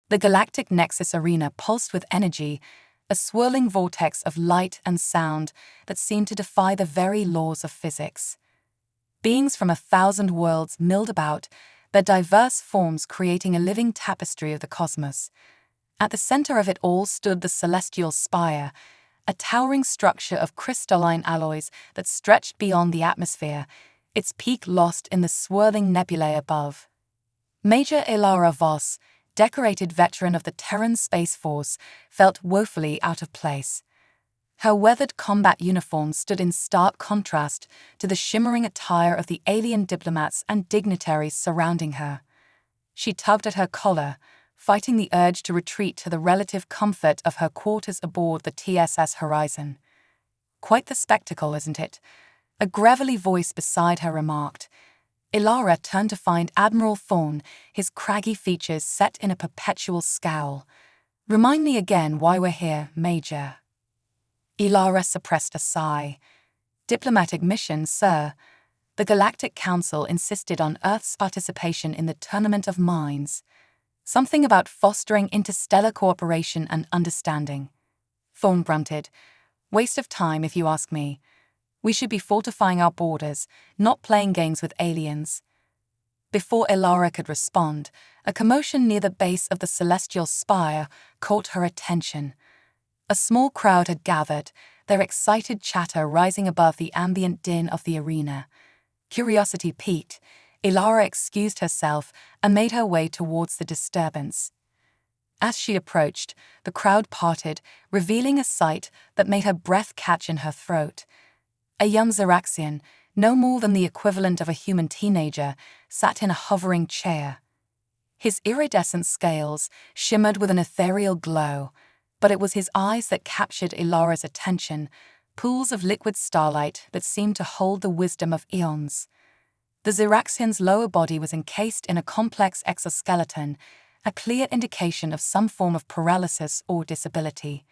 The galactic nexus arena pulsed with energy, a swirling vortex of light and sound that seemed to defy the very laws of physics. Beings from 1,000 worlds milled about, their diverse forms creating a living tapestry of the cosmos. At the center of it all stood the celestial spire, a towering structure of crystalline alloys that stretched beyond the atmosphere, its peak lost in the swirling nebulae above. Major Ilara Voss, decorated veteran of the Terran Space Force, felt woefully out of place. Her weathered combat uniform stood in stark contrast to the shimmering attire of the alien diplomats and dignitaries surrounding her. She tugged at her collar, fighting the urge to retreat to the relative comfort of her quarters aboard the TSS Horizon. "Quite the spectacle, isn't it?" a gravelly voice beside her remarked. Ilara turned to find Admiral Thorne, his craggy features set in a perpetual scowl. "Remind me again why we're here, Major." Ilara suppressed a sigh. "Diplomatic mission, sir. The Galactic Council insisted on Earth's participation in the Tournament of Minds. Something about fostering interstellar cooperation and understanding." Thorne grunted. "Waste of time, if you ask me. We should be fortifying our borders, not playing games with aliens." Before Ilara could respond, a commotion near the base of the celestial spire caught her attention. A small crowd had gathered, their excited chatter rising above the ambient din of the arena. Curiosity piqued, Ilara excused herself and made her way towards the disturbance. As she approached, the crowd parted, revealing a sight that made her breath catch in her throat. A young Xeraxian, no more than the equivalent of a human teenager, sat in a hovering chair. His iridescent scales shimmered with an ethereal glow, but it was his eyes that captured Ilara's attention, pools of liquid starlight that seemed to hold the wisdom of eons. The Xeraxian's lower body was encased in a complex exoskeleton, a clear indication of some form of paralysis or disability.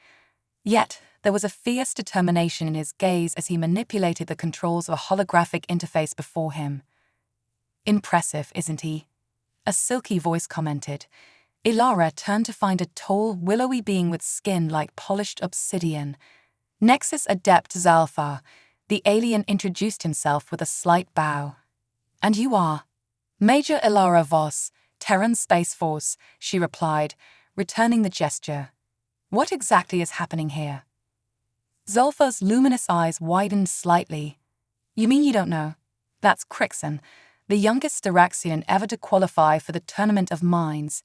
Yet, there was a fierce determination in his gaze as he manipulated the controls of a holographic interface before him. "Impressive, isn't he?" a silky voice commented. Ilara turned to find a tall, willowy being with skin like polished obsidian. "Nexus Adept Zalfar," the alien introduced himself with a slight bow. "And you are?" "Major Ilara Voss, Terran Space Force," she replied, returning the gesture. "What exactly is happening here?" Zalfar's luminous eyes widened slightly. "You mean you don't know? That's Crixon, the youngest Xeraxian ever to qualify for the Tournament of Minds.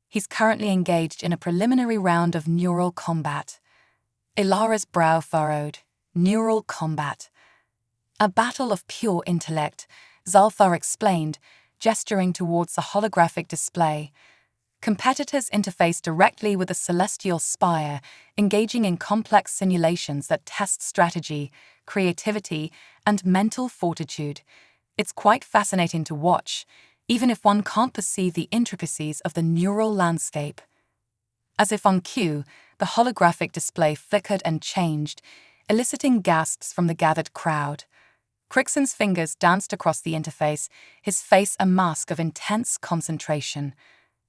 He's currently engaged in a preliminary round of neural combat." Ilara's brow furrowed. Neural combat. "A battle of pure intellect," Zalfar explained, gesturing towards the holographic display. "Competitors interface directly with the celestial spire, engaging in complex simulations that test strategy, creativity, and mental fortitude. It's quite fascinating to watch, even if one can't perceive the intricacies of the neural landscape." As if on cue, the holographic display flickered and changed, eliciting gasps from the gathered crowd. Crixon's fingers danced across the interface, his face a mask of intense concentration.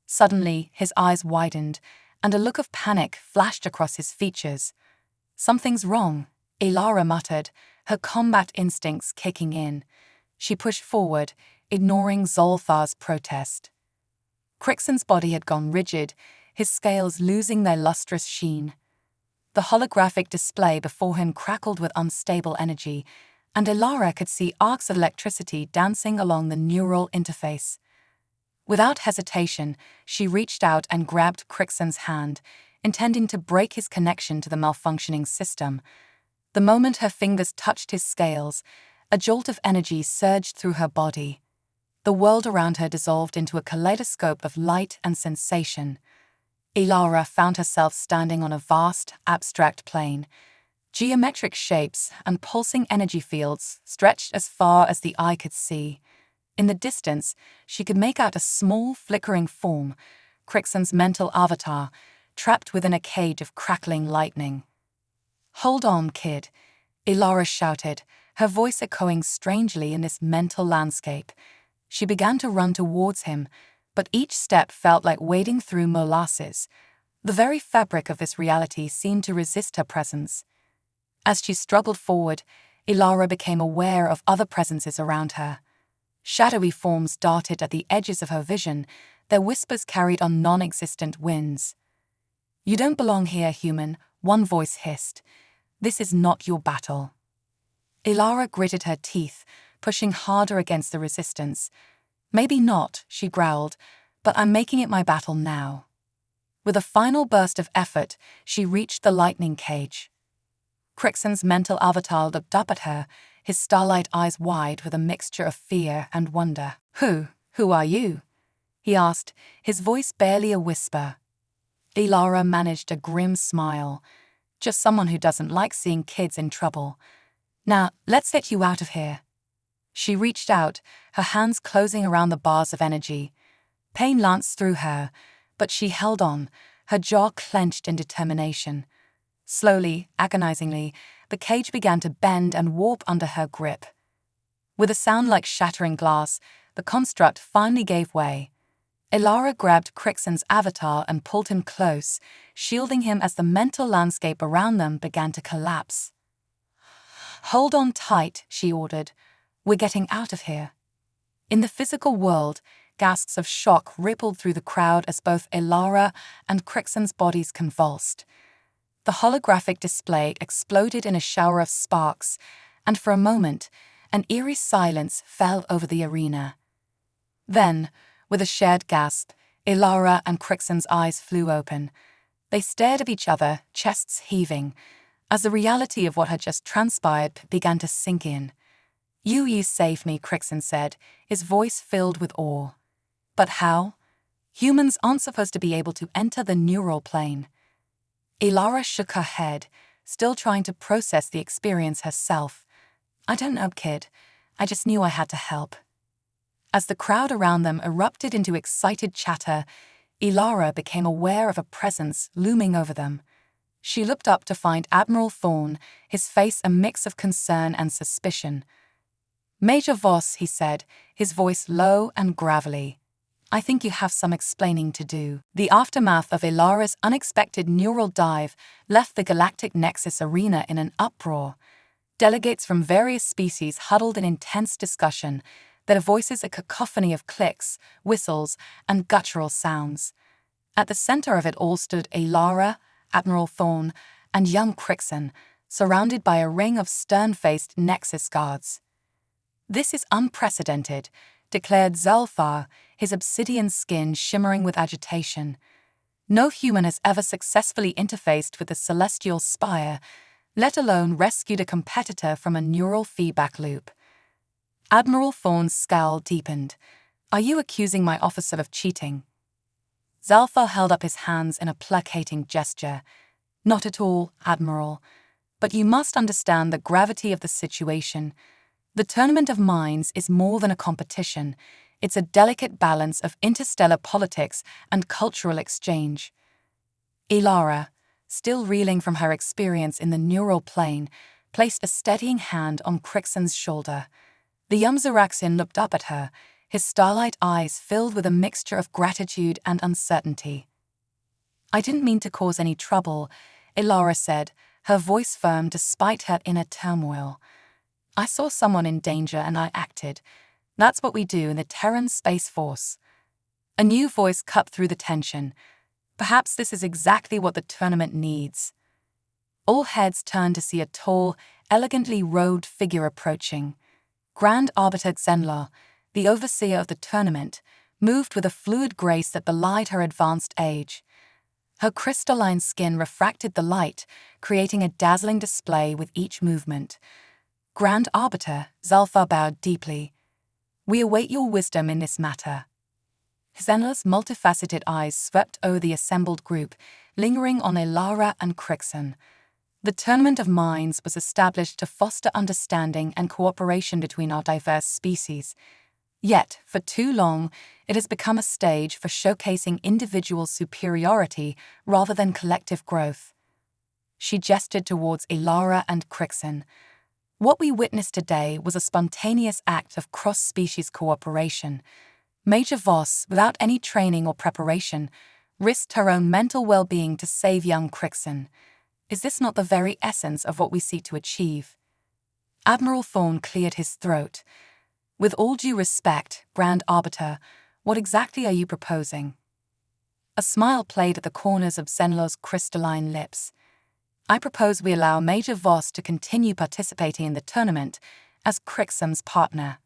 Suddenly, his eyes widened, and a look of panic flashed across his features. "Something's wrong," Ilara muttered, her combat instincts kicking in. She pushed forward, ignoring Zalfar's protest. Crixon's body had gone rigid, his scales losing their lustrous sheen. The holographic display before him crackled with unstable energy, and Ilara could see arcs of electricity dancing along the neural interface. Without hesitation, she reached out and grabbed Crixon's hand, intending to break his connection to the malfunctioning system. The moment her fingers touched his scales, a jolt of energy surged through her body. The world around her dissolved into a kaleidoscope of light and sensation. Ilara found herself standing on a vast, abstract plane. Geometric shapes and pulsing energy fields stretched as far as the eye could see. In the distance, she could make out a small, flickering form, Crixon's mental avatar, trapped within a cage of crackling lightning. "Hold on, kid," Ilara shouted, her voice echoing strangely in this mental landscape. She began to run towards him, but each step felt like wading through molasses. The very fabric of this reality seemed to resist her presence. As she struggled forward, Ilara became aware of other presences around her. Shadowy forms darted at the edges of her vision, their whispers carried on non-existent winds. "You don't belong here, human," one voice hissed. "This is not your battle." Ilara gritted her teeth, pushing harder against the resistance. "Maybe not," she growled, "but I'm making it my battle now." With a final burst of effort, she reached the lightning cage. Crixon's mental avatar looked up at her, his starlight eyes wide with a mixture of fear and wonder. Who are you?" he asked, his voice barely a whisper. Ilara managed a grim smile. "Just someone who doesn't like seeing kids in trouble. Now, let's get you out of here." She reached out, her hands closing around the bars of energy. Pain lanced through her, but she held on, her jaw clenched in determination. Slowly, agonizingly, the cage began to bend and warp under her grip. With a sound like shattering glass, the construct finally gave way. Ilara grabbed Crixon's avatar and pulled him close, shielding him as the mental landscape around them began to collapse. "Hold on tight," she ordered. "We're getting out of here." In the physical world, gasps of shock rippled through the crowd as both Ilara and Crixon's bodies convulsed. The holographic display exploded in a shower of sparks, and for a moment, an eerie silence fell over the arena. Then, with a shared gasp, Ilara and Crixon's eyes flew open. They stared at each other, chests heaving, as the reality of what had just transpired began to sink in. You saved me," Crixon said, his voice filled with awe. "But how? Humans aren't supposed to be able to enter the neural plane." Ilara shook her head, still trying to process the experience herself. "I don't know, kid. I just knew I had to help." As the crowd around them erupted into excited chatter, Ilara became aware of a presence looming over them. She looked up to find Admiral Thorne, his face a mix of concern and suspicion. "Major Voss," he said, his voice low and gravelly. "I think you have some explaining to do." The aftermath of Ilara's unexpected neural dive left the Galactic Nexus arena in an uproar. Delegates from various species huddled in intense discussion, their voices a cacophony of clicks, whistles, and guttural sounds. At the center of it all stood Ilara, Admiral Thorne, and young Crixon, surrounded by a ring of stern-faced Nexus guards. "This is unprecedented," declared Zalthar, his obsidian skin shimmering with agitation. "No human has ever successfully interfaced with the celestial spire, let alone rescued a competitor from a neural feedback loop." Admiral Thorne's scowl deepened. "Are you accusing my officer of cheating?" Zalthar held up his hands in a placating gesture. "Not at all, Admiral. But you must understand the gravity of the situation. The Tournament of Minds is more than a competition. It's a delicate balance of interstellar politics and cultural exchange." Ilara, still reeling from her experience in the neural plane, placed a steadying hand on Crixon's shoulder. The Yumzaraxian looked up at her, his starlight eyes filled with a mixture of gratitude and uncertainty. "I didn't mean to cause any trouble," Ilara said, her voice firm despite her inner turmoil. "I saw someone in danger and I acted. That's what we do in the Terran Space Force." A new voice cut through the tension. "Perhaps this is exactly what the tournament needs." All heads turned to see a tall, elegantly robed figure approaching. Grand Arbiter Xenla, the overseer of the tournament, moved with a fluid grace that belied her advanced age. Her crystalline skin refracted the light, creating a dazzling display with each movement. "Grand Arbiter," Zalthar bowed deeply. "We await your wisdom in this matter." Xenla's multifaceted eyes swept over the assembled group, lingering on Ilara and Crixon. The Tournament of Minds was established to foster understanding and cooperation between our diverse species. Yet, for too long, it has become a stage for showcasing individual superiority rather than collective growth. She gestured towards Ilara and Crixon. "What we witnessed today was a spontaneous act of cross-species cooperation. Major Voss, without any training or preparation, risked her own mental well-being to save young Crixon. Is this not the very essence of what we seek to achieve? Admiral Thorne cleared his throat. With all due respect, Grand Arbiter, what exactly are you proposing? A smile played at the corners of Zenlor's crystalline lips. I propose we allow Major Voss to continue participating in the tournament as Crixon's partner.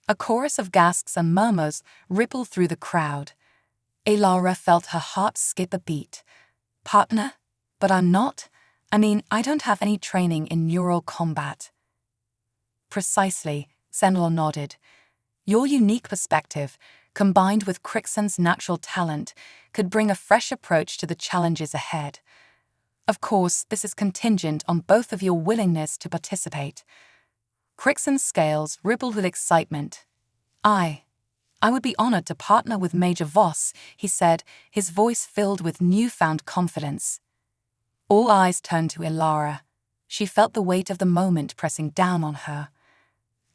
A chorus of gasps and murmurs rippled through the crowd. Elara felt her heart skip a beat. Partner? But I'm not. I don't have any training in neural combat. Precisely, Zenlor nodded. Your unique perspective, combined with Crixon's natural talent, could bring a fresh approach to the challenges ahead. Of course, this is contingent on both of your willingness to participate. Crixon's scales rippled with excitement. I would be honored to partner with Major Voss, he said, his voice filled with newfound confidence. All eyes turned to Elara. She felt the weight of the moment pressing down on her.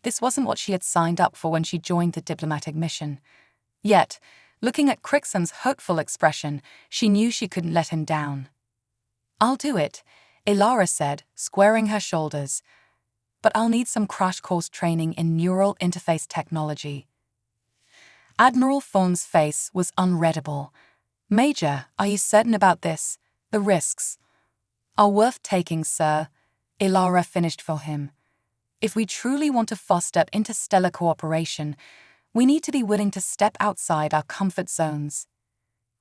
This wasn't what she had signed up for when she joined the diplomatic mission. Yet, looking at Crixon's hopeful expression, she knew she couldn't let him down. I'll do it, Elara said, squaring her shoulders. But I'll need some crash course training in neural interface technology. Admiral Thorne's face was unreadable. Major, are you certain about this? The risks are worth taking, sir, Elara finished for him. If we truly want to foster interstellar cooperation, we need to be willing to step outside our comfort zones.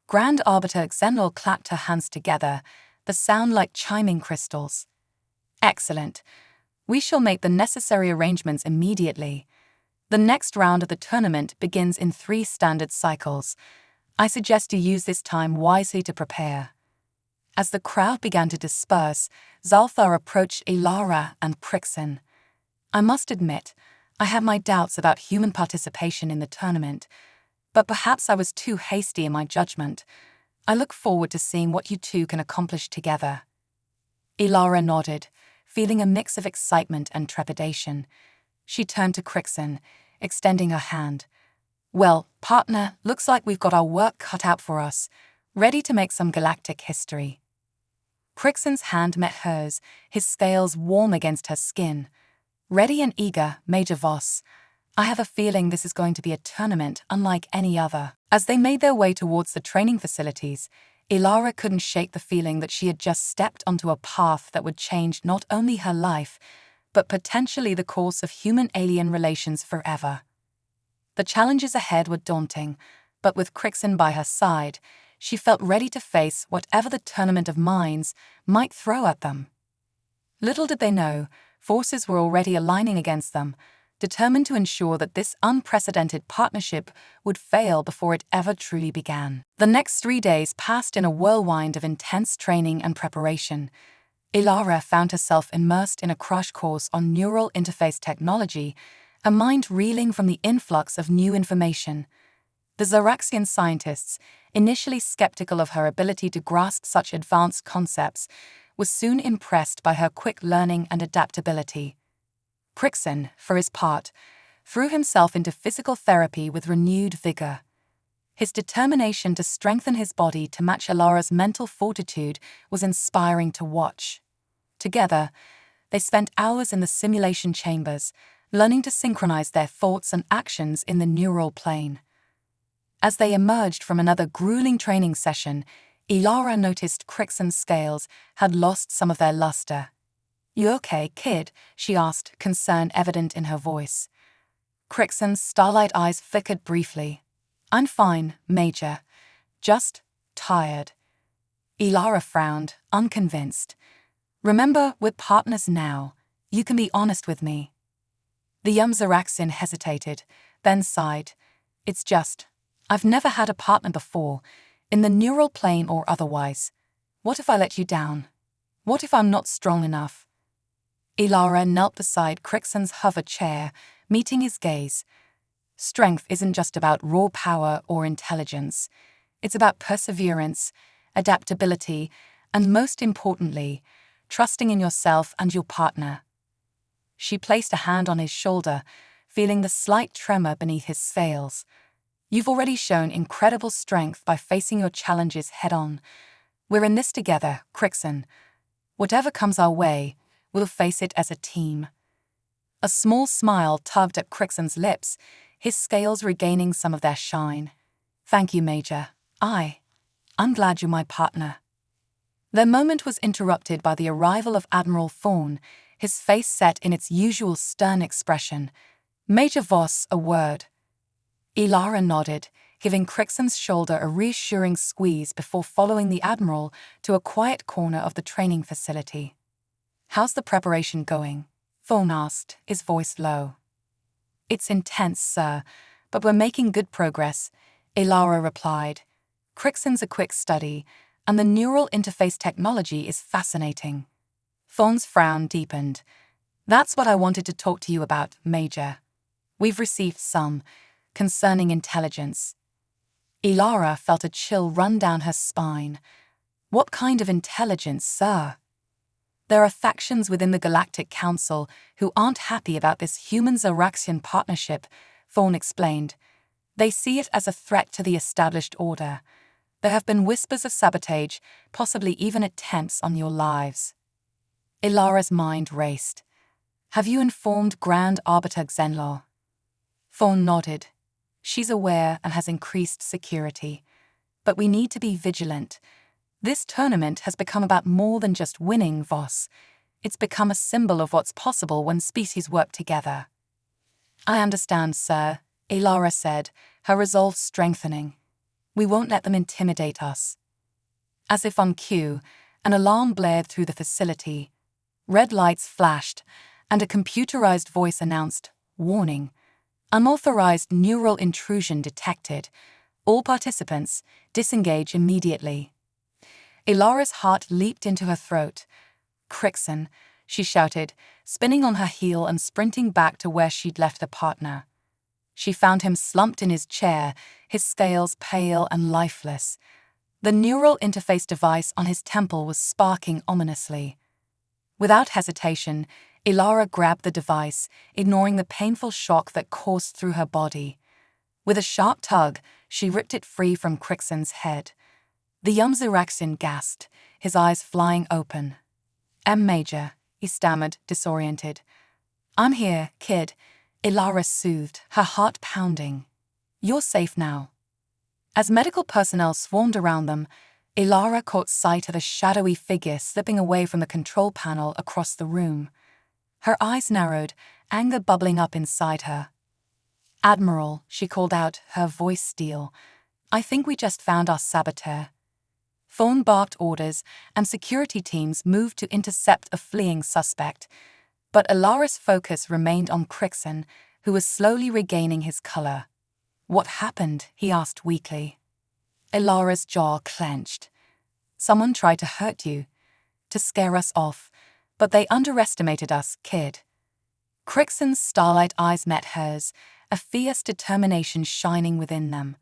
Grand Arbiter Zenlor clapped her hands together, the sound like chiming crystals. Excellent. We shall make the necessary arrangements immediately. The next round of the tournament begins in 3 standard cycles. I suggest you use this time wisely to prepare. As the crowd began to disperse, Zalthar approached Elara and Crixon. I must admit, I have my doubts about human participation in the tournament, but perhaps I was too hasty in my judgment. I look forward to seeing what you two can accomplish together. Elara nodded, feeling a mix of excitement and trepidation. She turned to Crixon, extending her hand. Well, partner, looks like we've got our work cut out for us, ready to make some galactic history. Crixon's hand met hers, his scales warm against her skin. Ready and eager, Major Voss. I have a feeling this is going to be a tournament unlike any other. As they made their way towards the training facilities, Elara couldn't shake the feeling that she had just stepped onto a path that would change not only her life, but potentially the course of human-alien relations forever. The challenges ahead were daunting, but with Crixon by her side, she felt ready to face whatever the tournament of minds might throw at them. Little did they know, forces were already aligning against them, determined to ensure that this unprecedented partnership would fail before it ever truly began. The next 3 days passed in a whirlwind of intense training and preparation. Elara found herself immersed in a crash course on neural interface technology, a mind reeling from the influx of new information. The Zaraxian scientists, initially skeptical of her ability to grasp such advanced concepts, were soon impressed by her quick learning and adaptability. Crixon, for his part, threw himself into physical therapy with renewed vigor. His determination to strengthen his body to match Elara's mental fortitude was inspiring to watch. Together, they spent hours in the simulation chambers, learning to synchronize their thoughts and actions in the neural plane. As they emerged from another grueling training session, Elara noticed Crixon's scales had lost some of their luster. You okay, kid? She asked, concern evident in her voice. Crixon's starlight eyes flickered briefly. I'm fine, Major. Just tired. Elara frowned, unconvinced. Remember, we're partners now. You can be honest with me. The young Zaraxian hesitated, then sighed. It's just, I've never had a partner before, in the neural plane or otherwise. What if I let you down? What if I'm not strong enough? Elara knelt beside Crixon's hover chair, meeting his gaze. Strength isn't just about raw power or intelligence. It's about perseverance, adaptability, and most importantly, trusting in yourself and your partner. She placed a hand on his shoulder, feeling the slight tremor beneath his scales. You've already shown incredible strength by facing your challenges head-on. We're in this together, Crixon. Whatever comes our way, we'll face it as a team. A small smile tugged at Crixon's lips, his scales regaining some of their shine. Thank you, Major. I'm glad you're my partner. Their moment was interrupted by the arrival of Admiral Thorne, his face set in its usual stern expression. Major Voss, a word. Ilara nodded, giving Crixon's shoulder a reassuring squeeze before following the Admiral to a quiet corner of the training facility. How's the preparation going? Thorne asked, his voice low. It's intense, sir, but we're making good progress, Ilara replied. Crixon's a quick study, and the neural interface technology is fascinating. Thorne's frown deepened. That's what I wanted to talk to you about, Major. We've received some concerning intelligence. Ilara felt a chill run down her spine. What kind of intelligence, sir? There are factions within the Galactic Council who aren't happy about this human-Zaraxian partnership, Thorne explained. They see it as a threat to the established order. There have been whispers of sabotage, possibly even attempts on your lives. Ilara's mind raced. Have you informed Grand Arbiter Xenlaw? Thorne nodded. She's aware and has increased security. But we need to be vigilant. This tournament has become about more than just winning, Voss. It's become a symbol of what's possible when species work together. I understand, sir, Ilara said, her resolve strengthening. We won't let them intimidate us. As if on cue, an alarm blared through the facility. Red lights flashed, and a computerized voice announced, "Warning. Unauthorized neural intrusion detected. All participants, disengage immediately." Ilara's heart leaped into her throat. Crixon, she shouted, spinning on her heel and sprinting back to where she'd left her partner. She found him slumped in his chair, his scales pale and lifeless. The neural interface device on his temple was sparking ominously. Without hesitation, Ilara grabbed the device, ignoring the painful shock that coursed through her body. With a sharp tug, she ripped it free from Crixon's head. The young Zaraxian gasped, his eyes flying open. Major, he stammered, disoriented. I'm here, kid, Ilara soothed, her heart pounding. You're safe now. As medical personnel swarmed around them, Ilara caught sight of a shadowy figure slipping away from the control panel across the room. Her eyes narrowed, anger bubbling up inside her. Admiral, she called out, her voice steel. I think we just found our saboteur. Thorne barked orders, and security teams moved to intercept a fleeing suspect. But Ilara's focus remained on Crixon, who was slowly regaining his color. What happened? He asked weakly. Ilara's jaw clenched. Someone tried to hurt you, to scare us off, but they underestimated us, kid. Crixon's starlight eyes met hers, a fierce determination shining within them.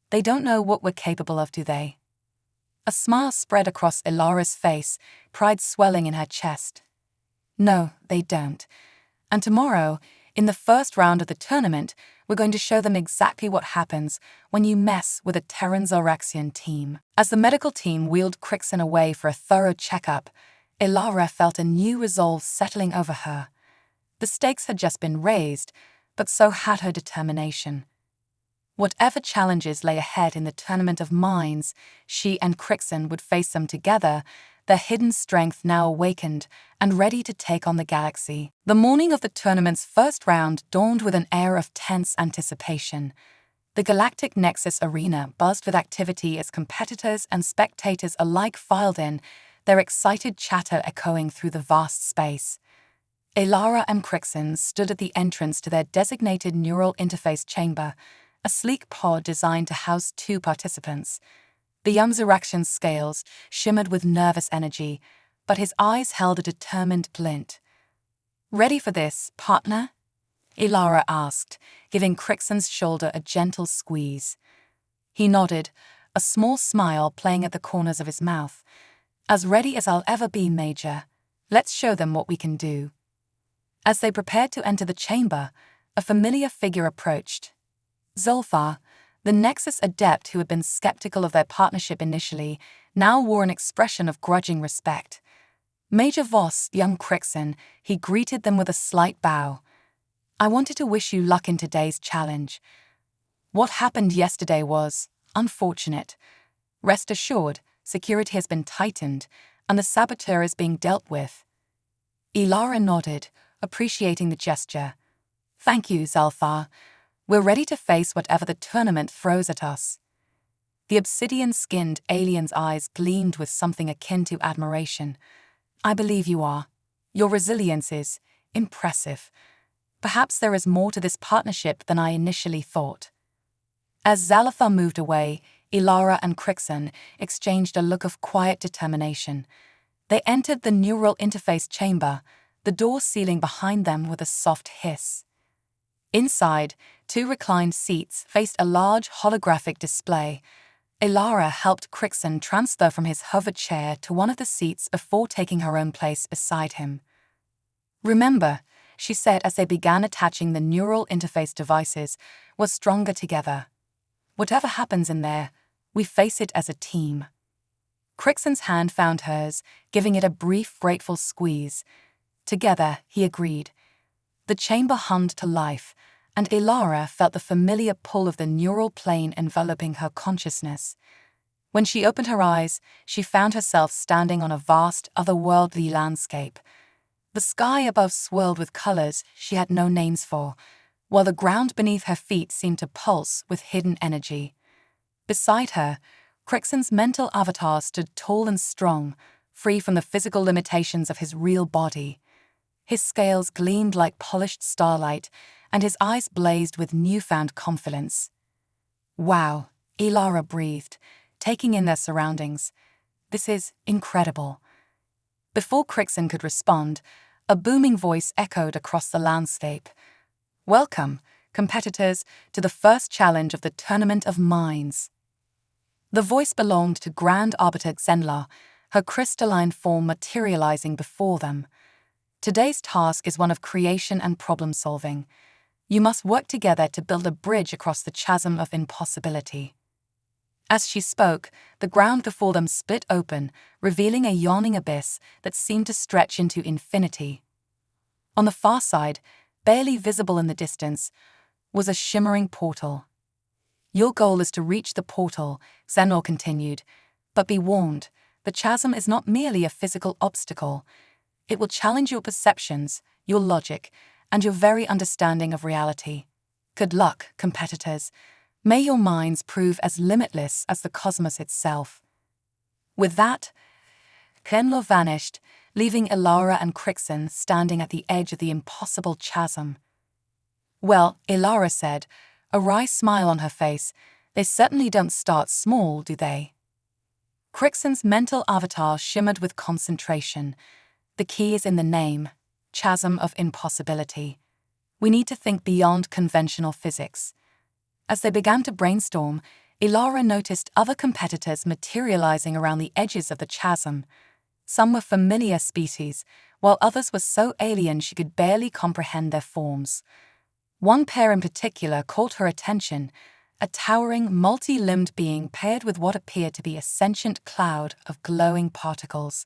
They don't know what we're capable of, do they? A smile spread across Ilara's face, pride swelling in her chest. No, they don't. And tomorrow, in the first round of the tournament, we're going to show them exactly what happens when you mess with a Terran-Zaraxian team. As the medical team wheeled Crixon away for a thorough checkup, Ilara felt a new resolve settling over her. The stakes had just been raised, but so had her determination. Whatever challenges lay ahead in the tournament of minds, she and Crixon would face them together, their hidden strength now awakened and ready to take on the galaxy. The morning of the tournament's first round dawned with an air of tense anticipation. The Galactic Nexus arena buzzed with activity as competitors and spectators alike filed in, their excited chatter echoing through the vast space. Ilara and Crixon stood at the entrance to their designated neural interface chamber, a sleek pod designed to house 2 participants. The young Zaraxian's scales shimmered with nervous energy, but his eyes held a determined glint. Ready for this, partner? Ilara asked, giving Crixon's shoulder a gentle squeeze. He nodded, a small smile playing at the corners of his mouth. As ready as I'll ever be, Major. Let's show them what we can do. As they prepared to enter the chamber, a familiar figure approached. Zulfar, The Nexus adept who had been skeptical of their partnership initially now wore an expression of grudging respect. Major Voss, young Crixon, he greeted them with a slight bow. "I wanted to wish you luck in today's challenge. What happened yesterday was unfortunate. Rest assured, security has been tightened, and the saboteur is being dealt with." Ilara nodded, appreciating the gesture. "Thank you, Zalthar. We're ready to face whatever the tournament throws at us." The obsidian-skinned alien's eyes gleamed with something akin to admiration. "I believe you are. Your resilience is impressive. Perhaps there is more to this partnership than I initially thought." As Zalthar moved away, Ilara and Crixon exchanged a look of quiet determination. They entered the neural interface chamber, the door sealing behind them with a soft hiss. Inside, 2 reclined seats faced a large holographic display. Ilara helped Crixon transfer from his hover chair to one of the seats before taking her own place beside him. "Remember," she said as they began attaching the neural interface devices, "we're stronger together. Whatever happens in there, we face it as a team." Crixon's hand found hers, giving it a brief, grateful squeeze. Together, he agreed. The chamber hummed to life, and Ilara felt the familiar pull of the neural plane enveloping her consciousness. When she opened her eyes, she found herself standing on a vast, otherworldly landscape. The sky above swirled with colors she had no names for, while the ground beneath her feet seemed to pulse with hidden energy. Beside her, Crixon's mental avatar stood tall and strong, free from the physical limitations of his real body. His scales gleamed like polished starlight, and his eyes blazed with newfound confidence. "Wow," Ilara breathed, taking in their surroundings. "This is incredible." Before Crixon could respond, a booming voice echoed across the landscape. "Welcome, competitors, to the first challenge of the Tournament of Minds." The voice belonged to Grand Arbiter Xenla, her crystalline form materializing before them. "Today's task is one of creation and problem-solving. You must work together to build a bridge across the chasm of impossibility." As she spoke, the ground before them split open, revealing a yawning abyss that seemed to stretch into infinity. On the far side, barely visible in the distance, was a shimmering portal. "Your goal is to reach the portal," Xenor continued, "but be warned, the chasm is not merely a physical obstacle. It will challenge your perceptions, your logic, and your very understanding of reality. Good luck, competitors. May your minds prove as limitless as the cosmos itself." With that, Xenor vanished, leaving Ilara and Crixon standing at the edge of the impossible chasm. "Well," Ilara said, a wry smile on her face, "they certainly don't start small, do they?" Crixon's mental avatar shimmered with concentration. "The key is in the name, Chasm of Impossibility. We need to think beyond conventional physics." As they began to brainstorm, Ilara noticed other competitors materializing around the edges of the chasm. Some were familiar species, while others were so alien she could barely comprehend their forms. One pair in particular caught her attention, a towering, multi-limbed being paired with what appeared to be a sentient cloud of glowing particles.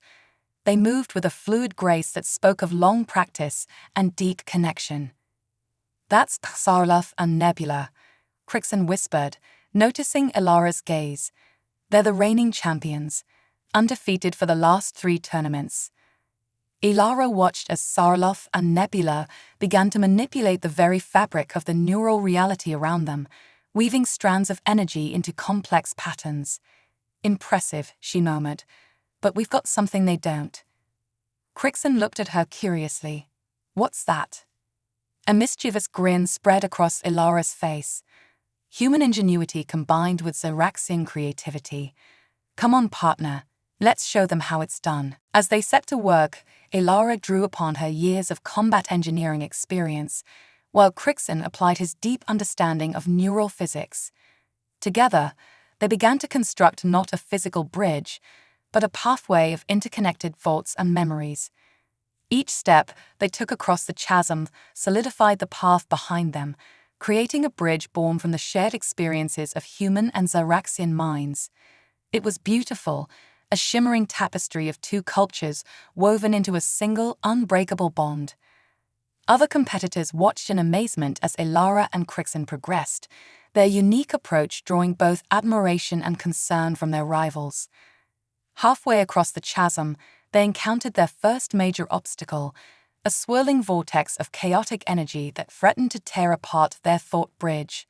They moved with a fluid grace that spoke of long practice and deep connection. "That's Xarloth and Nebula," Crixon whispered, noticing Ilara's gaze. "They're the reigning champions, undefeated for the last 3 tournaments." Ilara watched as Xarloth and Nebula began to manipulate the very fabric of the neural reality around them, weaving strands of energy into complex patterns. "Impressive," she murmured, "but we've got something they don't." Crixon looked at her curiously. "What's that?" A mischievous grin spread across Ilara's face. Human ingenuity combined with Xeraxian creativity. "Come on, partner. Let's show them how it's done." As they set to work, Ilara drew upon her years of combat engineering experience, while Crixon applied his deep understanding of neural physics. Together, they began to construct not a physical bridge, but a pathway of interconnected thoughts and memories. Each step they took across the chasm solidified the path behind them, creating a bridge born from the shared experiences of human and Zaraxian minds. It was beautiful, a shimmering tapestry of two cultures woven into a single, unbreakable bond. Other competitors watched in amazement as Elara and Crixen progressed, their unique approach drawing both admiration and concern from their rivals. Halfway across the chasm, they encountered their first major obstacle, a swirling vortex of chaotic energy that threatened to tear apart their thought bridge.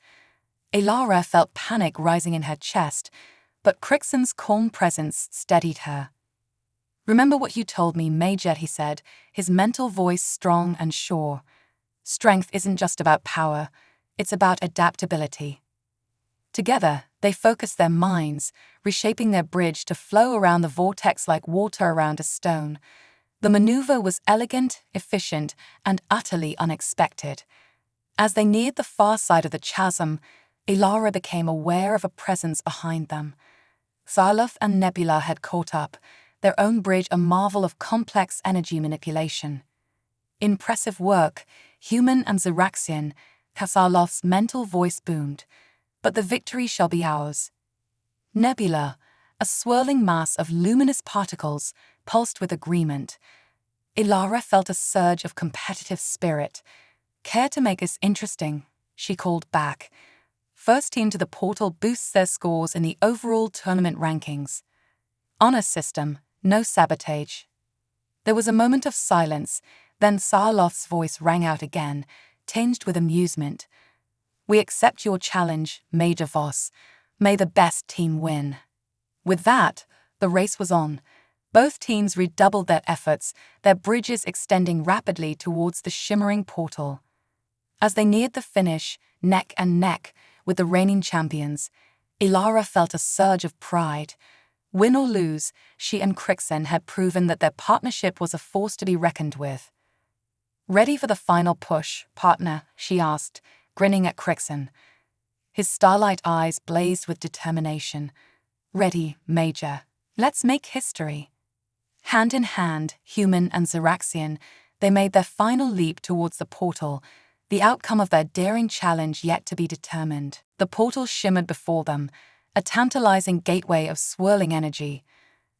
Elara felt panic rising in her chest, but Crixen's calm presence steadied her. "Remember what you told me, Major," he said, his mental voice strong and sure. "Strength isn't just about power, it's about adaptability." Together, they focused their minds, reshaping their bridge to flow around the vortex like water around a stone. The maneuver was elegant, efficient, and utterly unexpected. As they neared the far side of the chasm, Elara became aware of a presence behind them. Xyloth and Nebula had caught up, their own bridge a marvel of complex energy manipulation. "Impressive work, human and Zaraxian," Xyloth's mental voice boomed. "But the victory shall be ours." Nebula, a swirling mass of luminous particles, pulsed with agreement. Elara felt a surge of competitive spirit. "Care to make this interesting?" she called back. "First team to the portal boosts their scores in the overall tournament rankings. Honor system, no sabotage." There was a moment of silence, then Xyloth's voice rang out again, tinged with amusement. "We accept your challenge, Major Voss. May the best team win." With that, the race was on. Both teams redoubled their efforts, their bridges extending rapidly towards the shimmering portal. As they neared the finish, neck and neck, with the reigning champions, Elara felt a surge of pride. Win or lose, she and Crixen had proven that their partnership was a force to be reckoned with. "Ready for the final push, partner?" she asked, grinning at Crixen. His starlight eyes blazed with determination. "Ready, Major. Let's make history." Hand in hand, human and Zaraxian, they made their final leap towards the portal, the outcome of their daring challenge yet to be determined. The portal shimmered before them, a tantalizing gateway of swirling energy.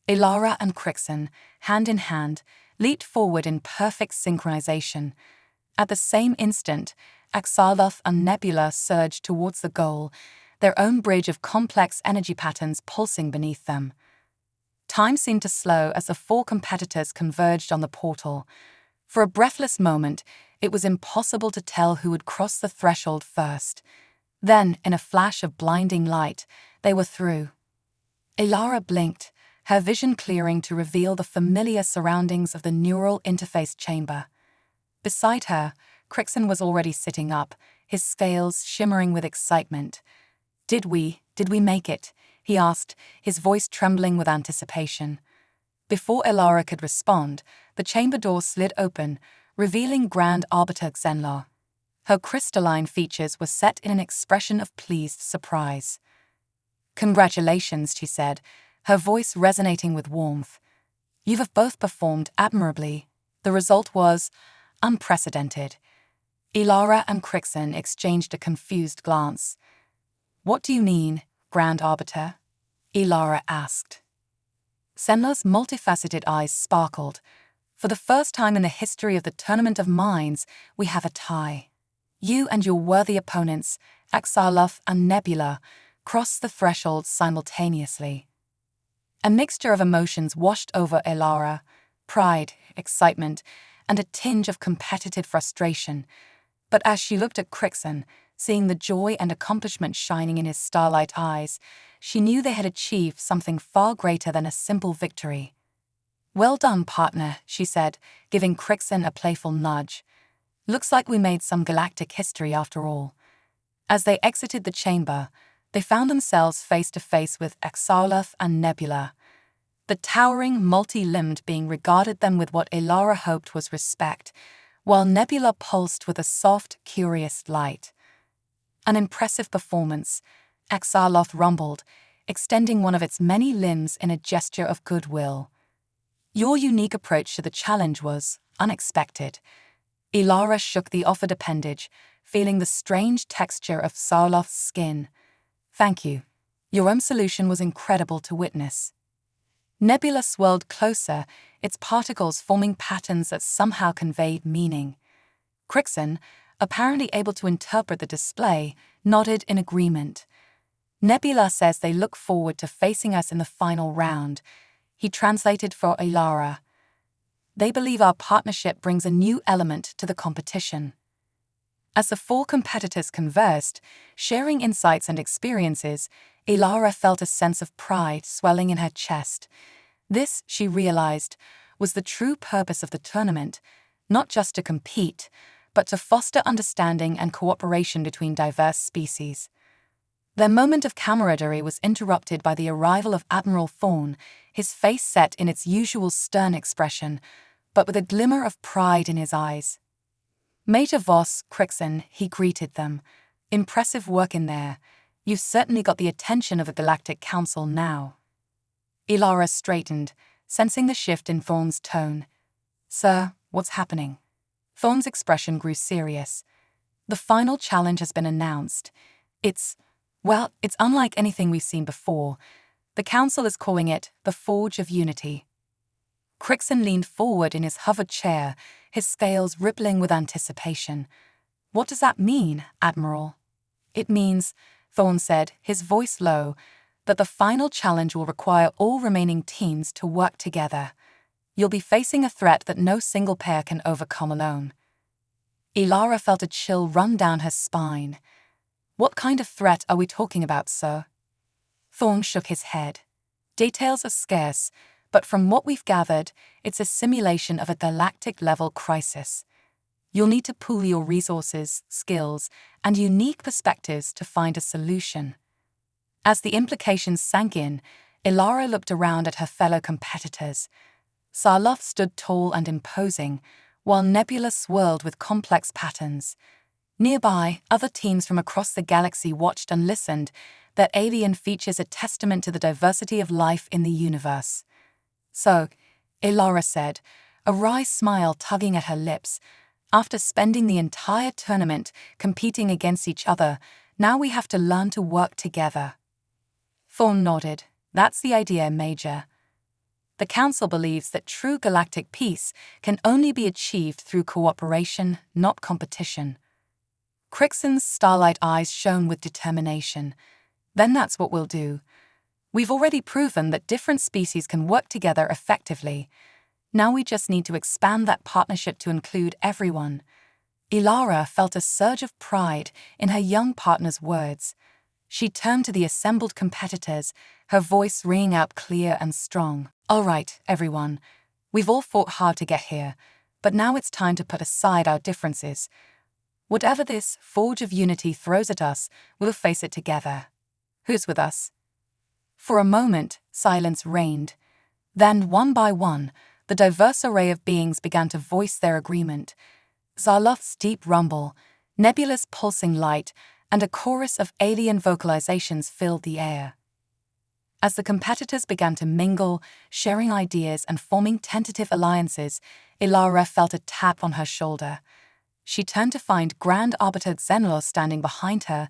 Elara and Crixen, hand in hand, leaped forward in perfect synchronization. At the same instant, Xyloth and Nebula surged towards the goal, their own bridge of complex energy patterns pulsing beneath them. Time seemed to slow as the four competitors converged on the portal. For a breathless moment, it was impossible to tell who would cross the threshold first. Then, in a flash of blinding light, they were through. Elara blinked, her vision clearing to reveal the familiar surroundings of the neural interface chamber. Beside her, Crixen was already sitting up, his scales shimmering with excitement. Did we make it?" he asked, his voice trembling with anticipation. Before Elara could respond, the chamber door slid open, revealing Grand Arbiter Xenlar. Her crystalline features were set in an expression of pleased surprise. "Congratulations," she said, her voice resonating with warmth. "You have both performed admirably. The result was unprecedented." Elara and Crixen exchanged a confused glance. "What do you mean, Grand Arbiter?" Elara asked. Xenlar's multifaceted eyes sparkled. "For the first time in the history of the Tournament of Minds, we have a tie. You and your worthy opponents, Xyloth and Nebula, crossed the threshold simultaneously." A mixture of emotions washed over Elara: pride, excitement, and a tinge of competitive frustration. But as she looked at Crixen, seeing the joy and accomplishment shining in his starlight eyes, she knew they had achieved something far greater than a simple victory. "Well done, partner," she said, giving Crixen a playful nudge. "Looks like we made some galactic history after all." As they exited the chamber, they found themselves face to face with Xyloth and Nebula. The towering, multi-limbed being regarded them with what Elara hoped was respect, while Nebula pulsed with a soft, curious light. "An impressive performance," Xyloth rumbled, extending one of its many limbs in a gesture of goodwill. "Your unique approach to the challenge was unexpected." Ilara shook the offered appendage, feeling the strange texture of Sarloth's skin. Thank you. Your own solution was incredible to witness. Nebula swirled closer, its particles forming patterns that somehow conveyed meaning. Crixon, apparently able to interpret the display, nodded in agreement. Nebula says they look forward to facing us in the final round. He translated for Ilara. They believe our partnership brings a new element to the competition. As the four competitors conversed, sharing insights and experiences, Ilara felt a sense of pride swelling in her chest. This, she realized, was the true purpose of the tournament, not just to compete, but to foster understanding and cooperation between diverse species. Their moment of camaraderie was interrupted by the arrival of Admiral Thorn, his face set in its usual stern expression, but with a glimmer of pride in his eyes. Major Voss, Crixon, he greeted them. Impressive work in there. You've certainly got the attention of the Galactic Council now. Ilara straightened, sensing the shift in Thorn's tone. Sir, what's happening? Thorn's expression grew serious. The final challenge has been announced. It's unlike anything we've seen before. The Council is calling it the Forge of Unity. Crixon leaned forward in his hovered chair, his scales rippling with anticipation. What does that mean, Admiral? It means, Thorn said, his voice low, that the final challenge will require all remaining teams to work together. You'll be facing a threat that no single pair can overcome alone. Ilara felt a chill run down her spine. What kind of threat are we talking about, sir? Thorn shook his head. Details are scarce, but from what we've gathered, it's a simulation of a galactic-level crisis. You'll need to pool your resources, skills, and unique perspectives to find a solution. As the implications sank in, Ilara looked around at her fellow competitors. Sarloth stood tall and imposing, while Nebula swirled with complex patterns. Nearby, other teams from across the galaxy watched and listened, their alien features a testament to the diversity of life in the universe. So, Ilara said, a wry smile tugging at her lips, after spending the entire tournament competing against each other, now we have to learn to work together. Thorn nodded. That's the idea, Major. The Council believes that true galactic peace can only be achieved through cooperation, not competition. Crixon's starlight eyes shone with determination. Then that's what we'll do. We've already proven that different species can work together effectively. Now we just need to expand that partnership to include everyone. Ilara felt a surge of pride in her young partner's words. She turned to the assembled competitors, her voice ringing out clear and strong. All right, everyone. We've all fought hard to get here, but now it's time to put aside our differences. Whatever this Forge of Unity throws at us, we'll face it together. Who's with us? For a moment, silence reigned. Then, one by one, the diverse array of beings began to voice their agreement. Sarloth's deep rumble, Nebula's pulsing light, and a chorus of alien vocalizations filled the air. As the competitors began to mingle, sharing ideas and forming tentative alliances, Ilara felt a tap on her shoulder. She turned to find Grand Arbiter Xenlos standing behind her,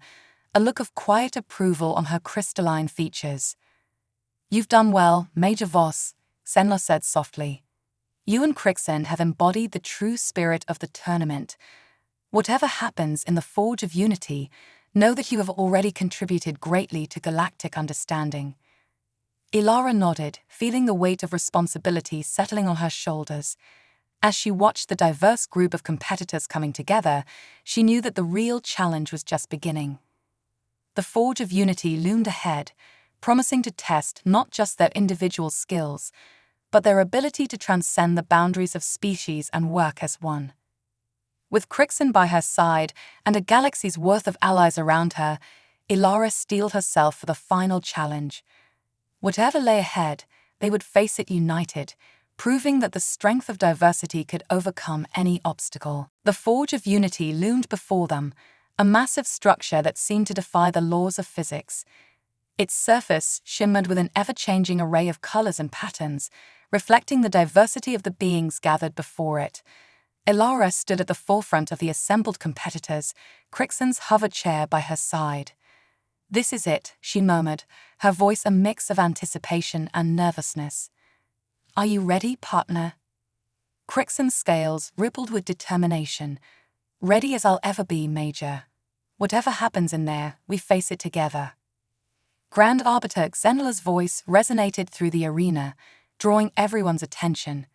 a look of quiet approval on her crystalline features. You've done well, Major Voss, Xenlos said softly. You and Crixon have embodied the true spirit of the tournament. Whatever happens in the Forge of Unity, know that you have already contributed greatly to galactic understanding. Ilara nodded, feeling the weight of responsibility settling on her shoulders. As she watched the diverse group of competitors coming together, she knew that the real challenge was just beginning. The Forge of Unity loomed ahead, promising to test not just their individual skills, but their ability to transcend the boundaries of species and work as one. With Crixon by her side and a galaxy's worth of allies around her, Ilara steeled herself for the final challenge. Whatever lay ahead, they would face it united, proving that the strength of diversity could overcome any obstacle. The Forge of Unity loomed before them, a massive structure that seemed to defy the laws of physics. Its surface shimmered with an ever-changing array of colors and patterns, reflecting the diversity of the beings gathered before it. Ilara stood at the forefront of the assembled competitors, Crixon's hover chair by her side. "This is it," she murmured, her voice a mix of anticipation and nervousness. "Are you ready, partner?" Crixon's scales rippled with determination. "Ready as I'll ever be, Major. Whatever happens in there, we face it together." Grand Arbiter Xenla's voice resonated through the arena, drawing everyone's attention.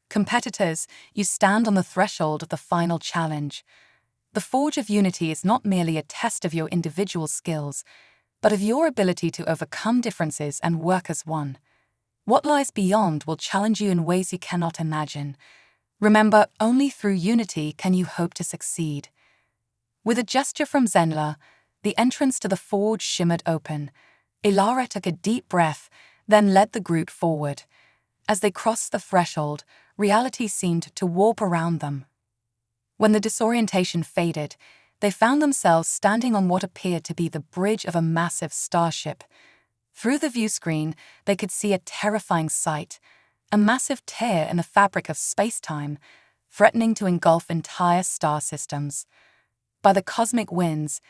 "Competitors, you stand on the threshold of the final challenge. The Forge of Unity is not merely a test of your individual skills, but of your ability to overcome differences and work as one. What lies beyond will challenge you in ways you cannot imagine. Remember, only through unity can you hope to succeed." With a gesture from Xenla, the entrance to the forge shimmered open. Ilara took a deep breath, then led the group forward. As they crossed the threshold, reality seemed to warp around them. When the disorientation faded, they found themselves standing on what appeared to be the bridge of a massive starship. Through the viewscreen, they could see a terrifying sight, a massive tear in the fabric of space-time, threatening to engulf entire star systems. By the cosmic winds,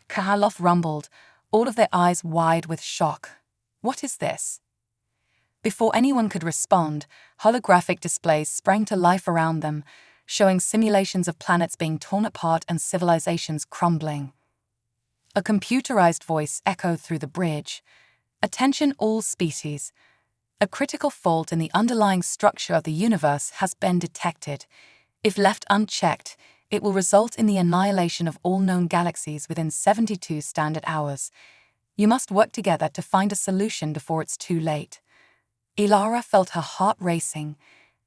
Kahaloth rumbled, all of their eyes wide with shock. "What is this?" Before anyone could respond, holographic displays sprang to life around them, showing simulations of planets being torn apart and civilizations crumbling. A computerized voice echoed through the bridge. "Attention all species. A critical fault in the underlying structure of the universe has been detected. If left unchecked, it will result in the annihilation of all known galaxies within 72 standard hours. You must work together to find a solution before it's too late." Ilara felt her heart racing.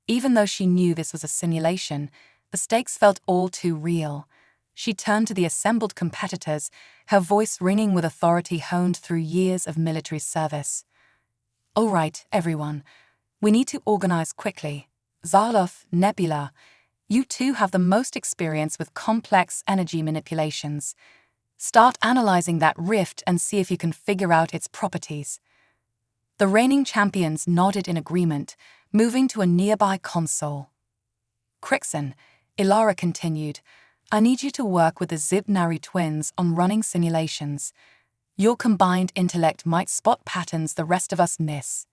Even though she knew this was a simulation, the stakes felt all too real. She turned to the assembled competitors, her voice ringing with authority honed through years of military service. "All right, everyone. We need to organize quickly. Zaloth, Nebula, you two have the most experience with complex energy manipulations. Start analyzing that rift and see if you can figure out its properties." The reigning champions nodded in agreement, moving to a nearby console. "Crixon," Ilara continued, "I need you to work with the Zibnari twins on running simulations. Your combined intellect might spot patterns the rest of us miss."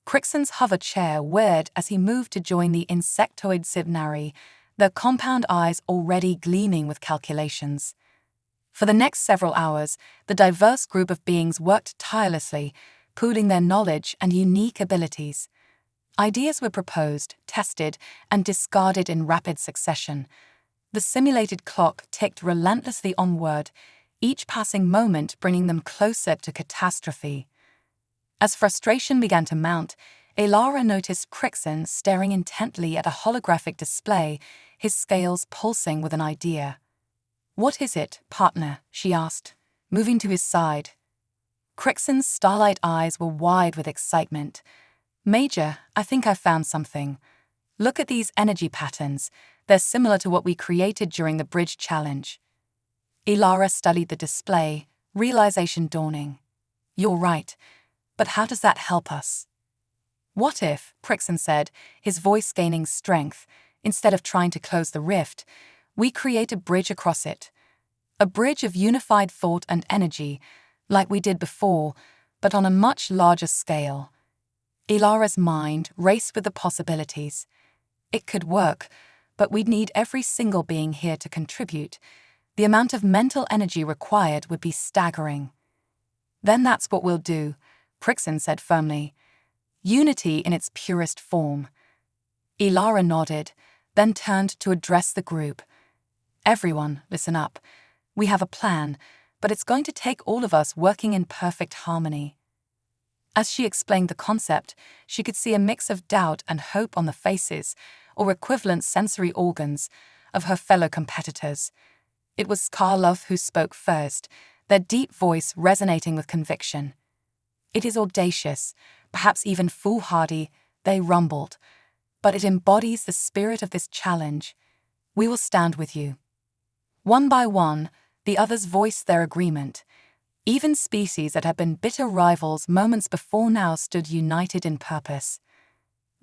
Crixon's hover chair whirred as he moved to join the insectoid Zibnari, their compound eyes already gleaming with calculations. For the next several hours, the diverse group of beings worked tirelessly, pooling their knowledge and unique abilities. Ideas were proposed, tested, and discarded in rapid succession. The simulated clock ticked relentlessly onward, each passing moment bringing them closer to catastrophe. As frustration began to mount, Ilara noticed Crixon staring intently at a holographic display, his scales pulsing with an idea. "What is it, partner?" she asked, moving to his side. Crixon's starlight eyes were wide with excitement. "Major, I think I found something. Look at these energy patterns. They're similar to what we created during the bridge challenge." Ilara studied the display, realization dawning. "You're right, but how does that help us?" "What if," Crixon said, his voice gaining strength, "instead of trying to close the rift, we create a bridge across it? A bridge of unified thought and energy, like we did before, but on a much larger scale." Ilara's mind raced with the possibilities. It could work, but we'd need every single being here to contribute. The amount of mental energy required would be staggering. "Then that's what we'll do," Crixon said firmly. "Unity in its purest form." Ilara nodded, then turned to address the group. "Everyone, listen up. We have a plan, but it's going to take all of us working in perfect harmony." As she explained the concept, she could see a mix of doubt and hope on the faces, or equivalent sensory organs, of her fellow competitors. It was Karloff who spoke first, their deep voice resonating with conviction. "It is audacious, perhaps even foolhardy," they rumbled, "but it embodies the spirit of this challenge. We will stand with you." One by one, the others voiced their agreement. Even species that had been bitter rivals moments before now stood united in purpose.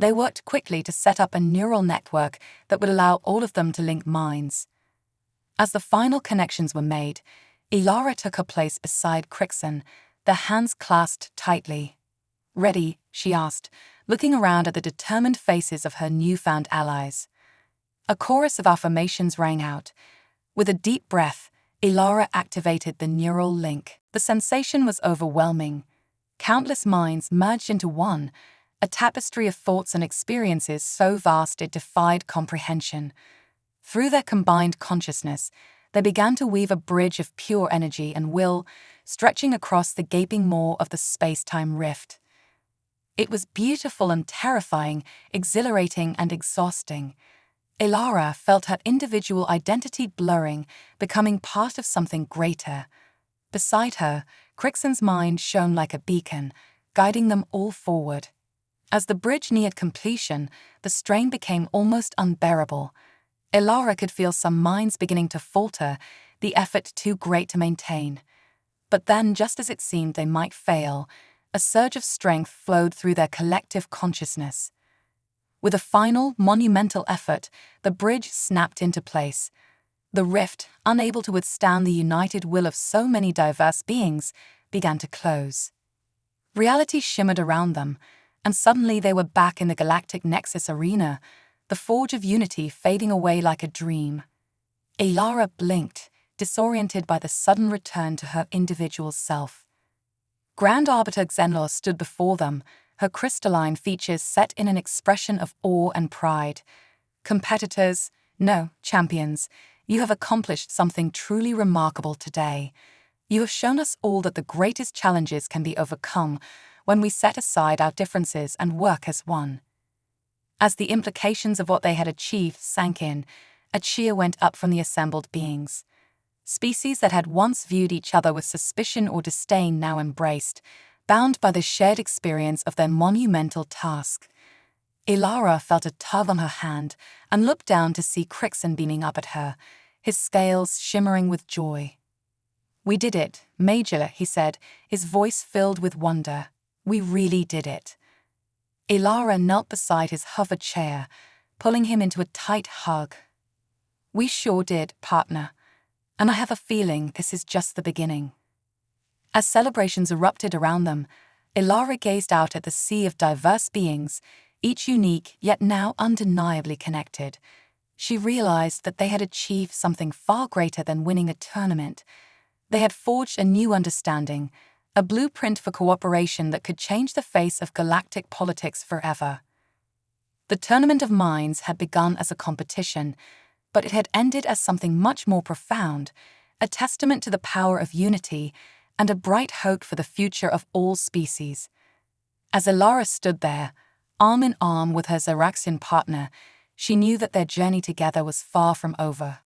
They worked quickly to set up a neural network that would allow all of them to link minds. As the final connections were made, Ilara took her place beside Crixon, their hands clasped tightly. "Ready?" she asked, looking around at the determined faces of her newfound allies. A chorus of affirmations rang out. With a deep breath, Ilara activated the neural link. The sensation was overwhelming. Countless minds merged into one, a tapestry of thoughts and experiences so vast it defied comprehension. Through their combined consciousness, they began to weave a bridge of pure energy and will, stretching across the gaping maw of the space-time rift. It was beautiful and terrifying, exhilarating and exhausting. Ilara felt her individual identity blurring, becoming part of something greater. Beside her, Crixon's mind shone like a beacon, guiding them all forward. As the bridge neared completion, the strain became almost unbearable. Ilara could feel some minds beginning to falter, the effort too great to maintain. But then, just as it seemed they might fail, a surge of strength flowed through their collective consciousness. With a final, monumental effort, the bridge snapped into place. The rift, unable to withstand the united will of so many diverse beings, began to close. Reality shimmered around them, and suddenly they were back in the Galactic Nexus arena, the forge of unity fading away like a dream. Ilara blinked, disoriented by the sudden return to her individual self. Grand Arbiter Xenlor stood before them, her crystalline features set in an expression of awe and pride. "Competitors, no, champions, you have accomplished something truly remarkable today. You have shown us all that the greatest challenges can be overcome when we set aside our differences and work as one." As the implications of what they had achieved sank in, a cheer went up from the assembled beings. Species that had once viewed each other with suspicion or disdain now embraced, bound by the shared experience of their monumental task. Ilara felt a tug on her hand and looked down to see Crixon beaming up at her, his scales shimmering with joy. "We did it, Major," he said, his voice filled with wonder. "We really did it." Ilara knelt beside his hover chair, pulling him into a tight hug. "We sure did, partner. And I have a feeling this is just the beginning." As celebrations erupted around them, Ilara gazed out at the sea of diverse beings, each unique yet now undeniably connected. She realized that they had achieved something far greater than winning a tournament. They had forged a new understanding, a blueprint for cooperation that could change the face of galactic politics forever. The Tournament of Minds had begun as a competition, but it had ended as something much more profound, a testament to the power of unity and a bright hope for the future of all species. As Ilara stood there, arm in arm with her Xeraxian partner, she knew that their journey together was far from over.